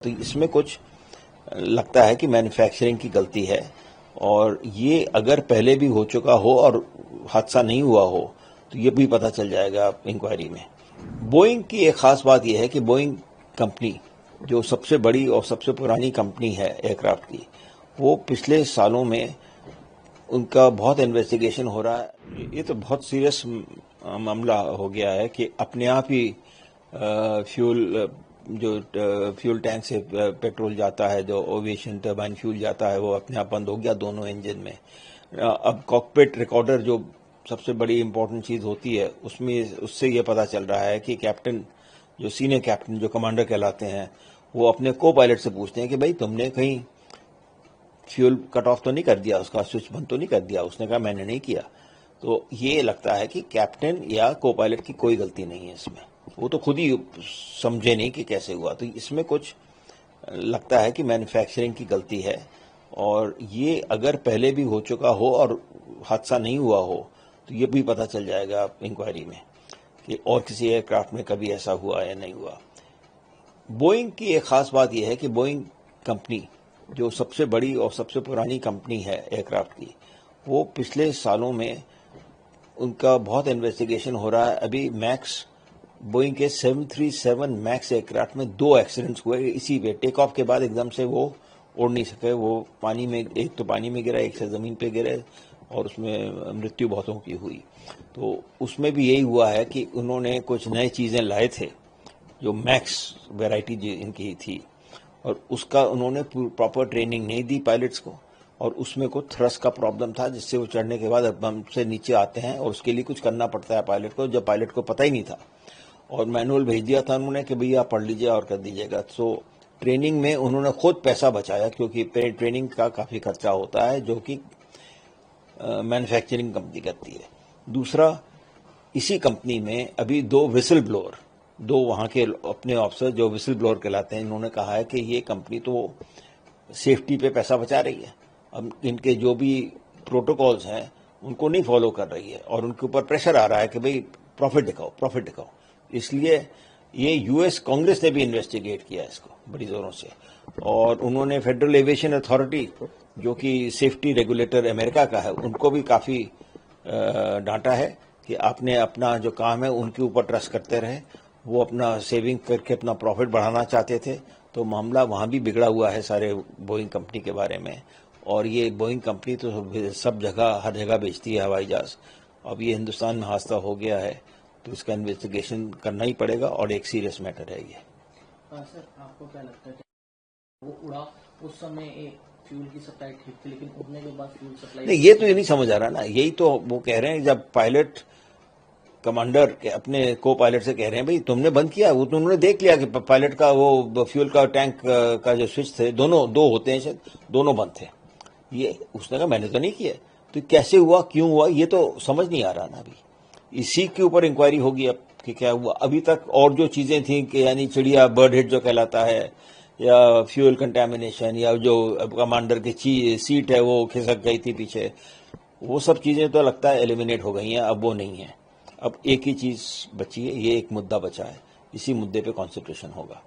तो इसमें कुछ लगता है कि मैन्युफैक्चरिंग की गलती है और ये अगर पहले भी हो चुका हो और हादसा नहीं हुआ हो तो ये भी पता चल जाएगा इंक्वायरी में। बोइंग की एक खास बात यह है कि बोइंग कंपनी जो सबसे बड़ी और सबसे पुरानी कंपनी है एयरक्राफ्ट की, वो पिछले सालों में उनका बहुत इन्वेस्टिगेशन हो रहा है। ये तो बहुत सीरियस मामला हो गया है कि अपने आप ही फ्यूल टैंक से पेट्रोल जाता है, जो एविएशन टर्बाइन फ्यूल जाता है, वो अपने आप बंद हो गया दोनों इंजन में। अब कॉकपिट रिकॉर्डर जो सबसे बड़ी इंपॉर्टेंट चीज होती है, उससे ये पता चल रहा है कि कैप्टन, जो सीनियर कैप्टन, जो कमांडर कहलाते हैं, वो अपने को पायलट से पूछते हैं कि भाई तुमने कहीं फ्यूल कट ऑफ तो नहीं कर दिया, उसका स्विच बंद तो नहीं कर दिया। उसने कहा मैंने नहीं किया। तो ये लगता है कि कैप्टन या को पायलट की कोई गलती नहीं है इसमें, वो तो खुद ही समझे नहीं कि कैसे हुआ। तो इसमें कुछ लगता है कि मैन्युफैक्चरिंग की गलती है और ये अगर पहले भी हो चुका हो और हादसा नहीं हुआ हो तो ये भी पता चल जाएगा इंक्वायरी में कि और किसी एयरक्राफ्ट में कभी ऐसा हुआ या नहीं हुआ। बोइंग की एक खास बात यह है कि बोइंग कंपनी जो सबसे बड़ी और सबसे पुरानी कंपनी है एयरक्राफ्ट की, वो पिछले सालों में उनका बहुत इन्वेस्टिगेशन हो रहा है। अभी मैक्स बोइंग के 737 मैक्स एयरक्राफ्ट में 2 एक्सीडेंट्स हुए इसी पे। टेक ऑफ के बाद एकदम से वो उड़ नहीं सके, वो पानी में, एक तो पानी में गिरा, एक से जमीन पे गिरे और उसमें मृत्यु बहुतों की हुई। तो उसमें भी यही हुआ है कि उन्होंने कुछ नई चीजें लाए थे, जो मैक्स वैरायटी इनकी थी, और उसका उन्होंने प्रॉपर ट्रेनिंग नहीं दी पायलट्स को, और उसमें कुछ थ्रस्ट का प्रॉब्लम था जिससे वो चढ़ने के बाद बम से नीचे आते हैं और उसके लिए कुछ करना पड़ता है पायलट को, जब पायलट को पता ही नहीं था। और मैनुअल भेज दिया था उन्होंने कि भैया पढ़ लीजिए और कर दीजिएगा। तो ट्रेनिंग में उन्होंने खुद पैसा बचाया, क्योंकि ट्रेनिंग का काफी खर्चा होता है जो कि मैन्युफैक्चरिंग कंपनी करती है। दूसरा, इसी कंपनी में अभी 2 विसिल ब्लोअर, 2 वहां के अपने ऑफिसर जो विसिल ब्लोअर कहलाते हैं, इन्होंने कहा है कि ये कंपनी तो सेफ्टी पे पैसा बचा रही है, अब इनके जो भी प्रोटोकॉल्स हैं उनको नहीं फॉलो कर रही है और उनके ऊपर प्रेशर आ रहा है कि भाई प्रॉफिट दिखाओ, प्रॉफिट दिखाओ। इसलिए ये यूएस कांग्रेस ने भी इन्वेस्टिगेट किया इसको बड़ी जोरों से, और उन्होंने फेडरल एविएशन अथॉरिटी, जो कि सेफ्टी रेगुलेटर अमेरिका का है, उनको भी काफी डांटा है कि आपने अपना जो काम है उनके ऊपर ट्रस्ट करते रहे। वो अपना सेविंग करके अपना प्रॉफिट बढ़ाना चाहते थे, तो मामला वहां भी बिगड़ा हुआ है सारे बोइंग कंपनी के बारे में। और ये बोइंग कंपनी तो सब जगह, हर जगह बेचती है हवाई जहाज। अब ये हिंदुस्तान में हादसा हो गया है तो इसका इन्वेस्टिगेशन करना ही पड़ेगा और एक सीरियस मैटर है ये। सर, आपको क्या लगता है कि वो उड़ा उस समय एक फ्यूल की सप्लाई ठीक थी, लेकिन उड़ने के बाद फ्यूल सप्लाई नहीं, ये तो ये नहीं समझ आ रहा ना। यही तो वो कह रहे हैं, जब पायलट कमांडर के अपने को पायलट से कह रहे हैं भाई तुमने बंद किया, वो तो उन्होंने देख लिया कि पायलट का वो फ्यूल का टैंक का जो स्विच थे, दोनों 2 होते हैं शायद, दोनों बंद थे। ये उसने कहा मैंने तो नहीं किया। तो कैसे हुआ, क्यों हुआ, ये तो समझ नहीं आ रहा ना। अभी इसी के ऊपर इंक्वायरी होगी अब कि क्या हुआ। अभी तक और जो चीजें थी कि यानी चिड़िया, बर्ड हिट जो कहलाता है, या फ्यूल कंटेमिनेशन, या जो कमांडर की सीट है वो खिसक गई थी पीछे, वो सब चीजें तो लगता है एलिमिनेट हो गई हैं, अब वो नहीं है। अब एक ही चीज बची है, ये एक मुद्दा बचा है, इसी मुद्दे पे कॉन्सेंट्रेशन होगा।